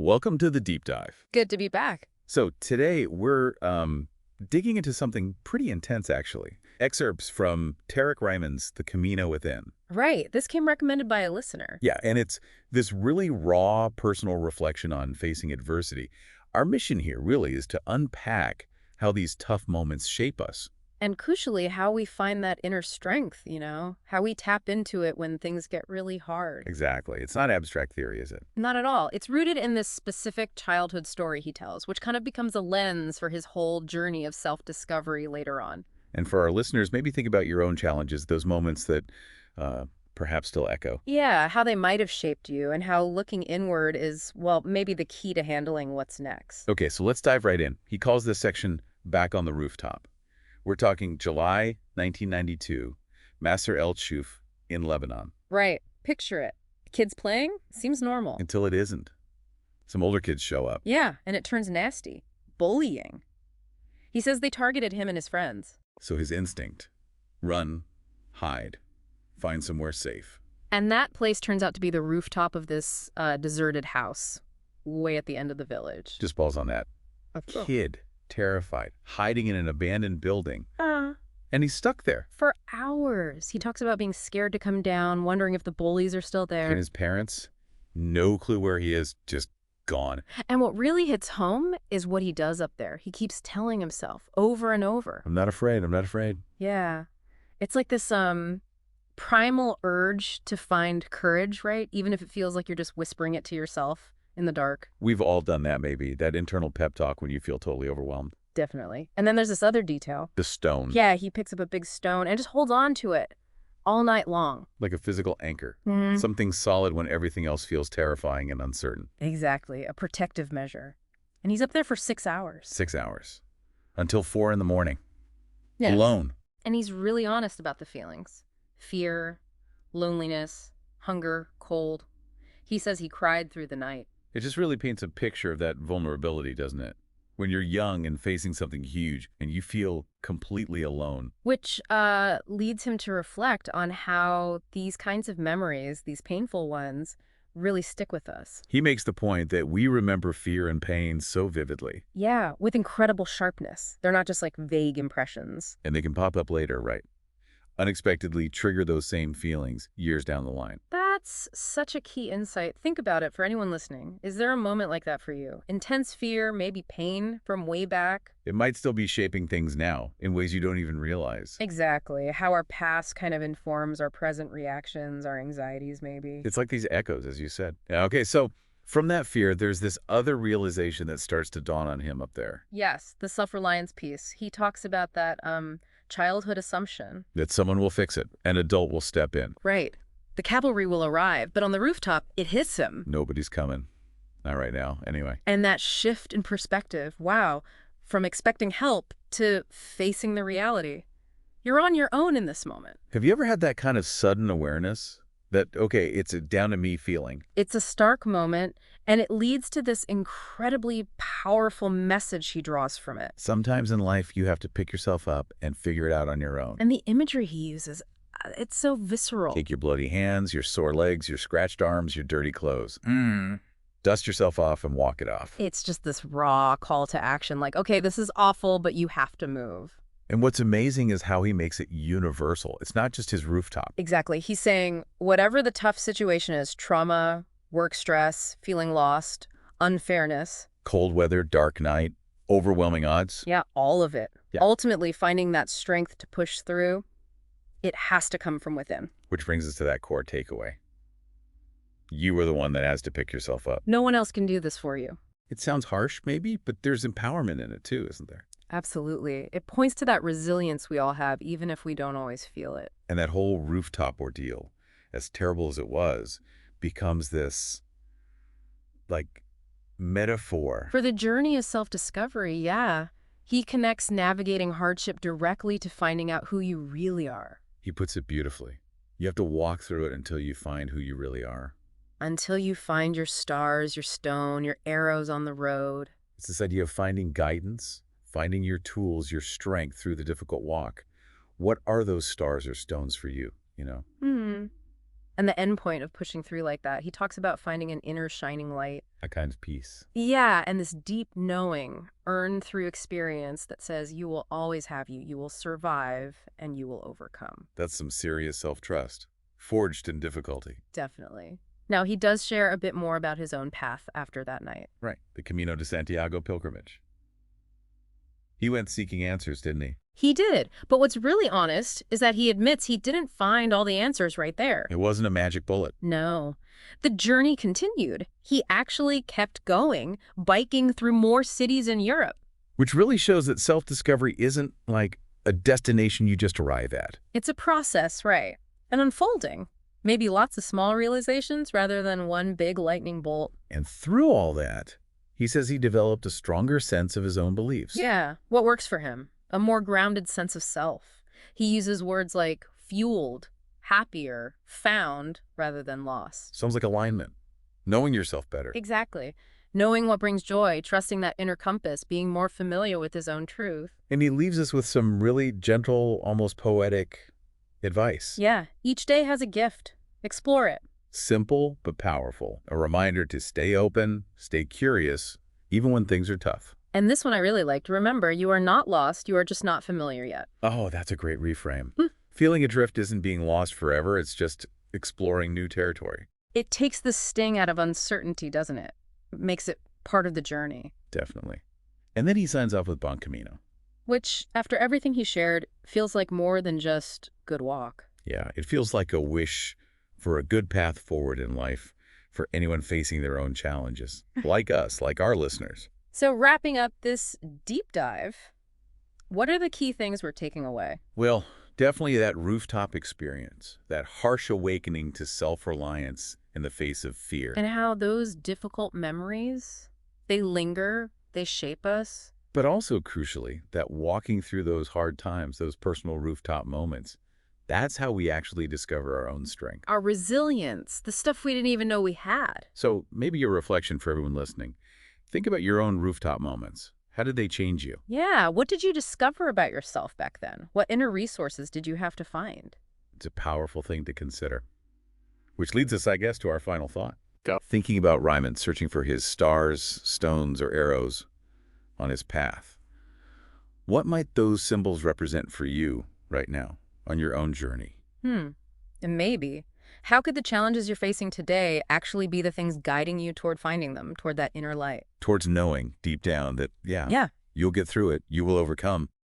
Welcome to the deep dive. Good to be back. So today we're digging into something pretty intense, actually. Excerpts from Tarek Ryman's The Camino Within. Right. This came recommended by a listener. Yeah, and it's this really raw personal reflection on facing adversity. Our mission here really is to unpack how these tough moments shape us. And crucially, how we find that inner strength, how we tap into it when things get really hard. Exactly. It's not abstract theory, is it? Not at all. It's rooted in this specific childhood story he tells, which kind of becomes a lens for his whole journey of self-discovery later on. And for our listeners, maybe think about your own challenges, those moments that perhaps still echo. Yeah, how they might have shaped you and how looking inward is, well, maybe the key to handling what's next. Okay, so let's dive right in. He calls this section Back on the Rooftop. We're talking July 1992, Maser El Shuf in Lebanon. Right. Picture it. Kids playing? Seems normal. Until it isn't. Some older kids show up. Yeah, and it turns nasty. Bullying. He says they targeted him and his friends. So his instinct, run, hide, find somewhere safe. And that place turns out to be the rooftop of this deserted house, way at the end of the village. Just balls on that. A Oh. kid, terrified, hiding in an abandoned building. And he's stuck there. For hours. He talks about being scared to come down, wondering if the bullies are still there. And his parents, no clue where he is, just gone. And what really hits home is what he does up there. He keeps telling himself over and over. I'm not afraid, I'm not afraid. Yeah. It's like this primal urge to find courage, right? Even if it feels like you're just whispering it to yourself in the dark. We've all done that maybe, that internal pep talk when you feel totally overwhelmed. Definitely. And then there's this other detail. The stone. Yeah, he picks up a big stone and just holds on to it all night long. Like a physical anchor. Mhm. Something solid when everything else feels terrifying and uncertain. Exactly. A protective measure. And he's up there for 6 hours. 6 hours. Until 4 in the morning. Yes. Alone. And he's really honest about the feelings. Fear, loneliness, hunger, cold. He says he cried through the night. It just really paints a picture of that vulnerability, doesn't it? When you're young and facing something huge and you feel completely alone. Which leads him to reflect on how these kinds of memories, these painful ones, really stick with us. He makes the point that we remember fear and pain so vividly. Yeah, with incredible sharpness. They're not just like vague impressions. And they can pop up later, right? Unexpectedly trigger those same feelings years down the line. That's such a key insight. Think about it for anyone listening. Is there a moment like that for you? Intense fear, maybe pain from way back? It might still be shaping things now in ways you don't even realize. Exactly. How our past kind of informs our present reactions, our anxieties maybe. It's like these echoes, as you said. Yeah, okay, so from that fear, there's this other realization that starts to dawn on him up there. Yes, the self-reliance piece. He talks about that childhood assumption. That someone will fix it. An adult will step in. Right. The cavalry will arrive, but on the rooftop, it hits him. Nobody's coming. Not right now, anyway. And that shift in perspective, wow, from expecting help to facing the reality. You're on your own in this moment. Have you ever had that kind of sudden awareness? That, okay, it's a down-to-me feeling. It's a stark moment, and it leads to this incredibly powerful message he draws from it. Sometimes in life, you have to pick yourself up and figure it out on your own. And the imagery he uses, it's so visceral. Take your bloody hands, your sore legs, your scratched arms, your dirty clothes. Dust yourself off and walk it off. It's just this raw call to action, like, okay, this is awful, but you have to move. And what's amazing is how he makes it universal. It's not just his rooftop. Exactly. He's saying whatever the tough situation is, trauma, work stress, feeling lost, unfairness. Cold weather, dark night, overwhelming odds. Yeah, all of it. Yeah. Ultimately, finding that strength to push through, it has to come from within. Which brings us to that core takeaway. You are the one that has to pick yourself up. No one else can do this for you. It sounds harsh, maybe, but there's empowerment in it too, isn't there? Absolutely. It points to that resilience we all have, even if we don't always feel it. And that whole rooftop ordeal, as terrible as it was, becomes this, like, metaphor. For the journey of self-discovery, yeah. He connects navigating hardship directly to finding out who you really are. He puts it beautifully. You have to walk through it until you find who you really are. Until you find your stars, your stone, your arrows on the road. It's this idea of finding guidance, finding your tools, your strength through the difficult walk. What are those stars or stones for you, you know? And the end point of pushing through like that, he talks about finding an inner shining light. A kind of peace. Yeah, and this deep knowing earned through experience that says you will always have you, you will survive, and you will overcome. That's some serious self-trust, forged in difficulty. Definitely. Now, he does share a bit more about his own path after that night. Right, the Camino de Santiago pilgrimage. He went seeking answers, didn't he? He did, but what's really honest is that he admits he didn't find all the answers right there. It wasn't a magic bullet. No. The journey continued. He actually kept going, biking through more cities in Europe. Which really shows that self-discovery isn't like a destination you just arrive at. It's a process, right? An unfolding. Maybe lots of small realizations rather than one big lightning bolt. And through all that, he says he developed a stronger sense of his own beliefs. Yeah, what works for him? A more grounded sense of self. He uses words like fueled, happier, found, rather than lost. Sounds like alignment. Knowing yourself better. Exactly. Knowing what brings joy, trusting that inner compass, being more familiar with his own truth. And he leaves us with some really gentle, almost poetic advice. Yeah, each day has a gift. Explore it. Simple but powerful. A reminder to stay open, stay curious, even when things are tough. And this one I really liked. Remember, you are not lost, you are just not familiar yet. Oh, that's a great reframe. Feeling adrift isn't being lost forever, it's just exploring new territory. It takes the sting out of uncertainty, doesn't it? It makes it part of the journey. Definitely. And then he signs off with Bon Camino. Which, after everything he shared, feels like more than just good walk. Yeah, it feels like a wish for a good path forward in life for anyone facing their own challenges, like us, like our listeners. So wrapping up this deep dive, what are the key things we're taking away? Well, definitely that rooftop experience, that harsh awakening to self-reliance in the face of fear. And how those difficult memories, they linger, they shape us. But also, crucially, that walking through those hard times, those personal rooftop moments, that's how we actually discover our own strength. Our resilience, the stuff we didn't even know we had. So maybe a reflection for everyone listening. Think about your own rooftop moments. How did they change you? Yeah, what did you discover about yourself back then? What inner resources did you have to find? It's a powerful thing to consider. Which leads us, I guess, to our final thought. Go. Thinking about Ryman searching for his stars, stones, or arrows on his path. What might those symbols represent for you right now on your own journey? And maybe. How could the challenges you're facing today actually be the things guiding you toward finding them, toward that inner light? Towards knowing deep down that, yeah, Yeah. you'll get through it, you will overcome,